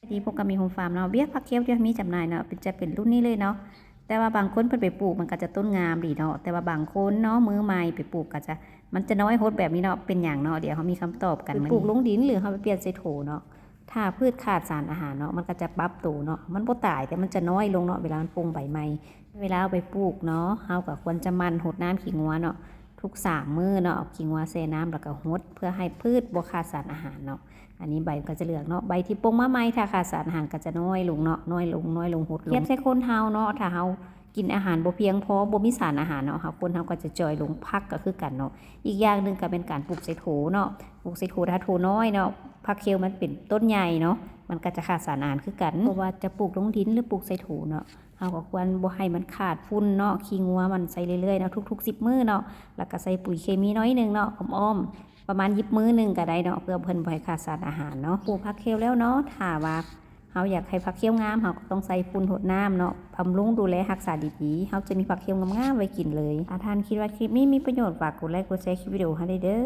ที่พวกก็มีโฮมฟาร์มเนาะเบี้ยผักเขียวที่มีจำหน่ายเนาะเป็นรุ่นนี้เลยเนาะแต่ว่าบางคนเพิ่นไปปลูกมันก็จะต้นงามดีเนาะแต่ว่าบางคนเนาะมือใหม่ไปปลูกก็จะมันจะน้อยโฮดแบบนี้เนาะเป็นอย่างเนาะเดี๋ยวเขามีคำตอบกันปลูกลงดินหรือเขาไปเปลี่ยนใส่โถเนาะถ้าพืชขาดสารอาหารเนาะมันก็จะปรับตัวเนาะมันบ่ตายแต่มันจะน้อยลงเนาะเวลามันปรุงใบใหม่เวลาเอาไปปลูกเนาะเฮาก็ควรจะมันหดน้ำขี้งัวเนาะทุก3 มื้อเนาะเอาขี้งัวแช่น้ำแล้วก็หดเพื่อให้พืชบ่ขาดสารอาหารเนาะอันนี้ใบก็จะเหลืองเนาะใบที่ปรุงมาใหม่ถ้าขาดสารอาหารก็จะน้อยลงเนาะน้อยลงหดลงเทียบใส่คนเฮาเนาะถ้าเฮากินอาหารบ่เพียงพอบ่มีสารอาหารเนาะค่ะคนเฮาก็จะจ่อยลงพักก็คือกันเนาะอีกอย่างนึงก็เป็นการปลูกใส่โถเนาะปลูกใส่โถถ้าโถน้อยเนาะผักเขียวมันเป็นต้นใหญ่เนาะมันก็จะขาดสารอาหารคือกันเพราะว่าจะปลูกลงดินหรือปลูกใส่โถเนาะเฮาก็ควรบ่ให้มันขาดฝุ่นเนาะขี้งัวมันใส่เรื่อยๆเนาะทุกๆ10 มื้อเนาะแล้วก็ใส่ปุ๋ยเคมีน้อยนึงเนาะอ้อมๆประมาณ20 มื้อนึงก็ได้เนาะเพื่อเพิ่นบ่ให้ขาดสารอาหารเนาะปลูกผักเขียวแล้วเนาะถ้าว่าเฮาอยากให้ผักเขียวงามเฮาก็ต้องใส่ปุ๋ยรดน้ำเนาะบำรุงดูแลรักษาดีๆเฮาจะมีผักเขียวงามๆไว้กินเลยท่านคิดว่าคลิปนี้มีประโยชน์ฝากกดไลค์กดแชร์คลิปวิดีโอให้ได้เด้อ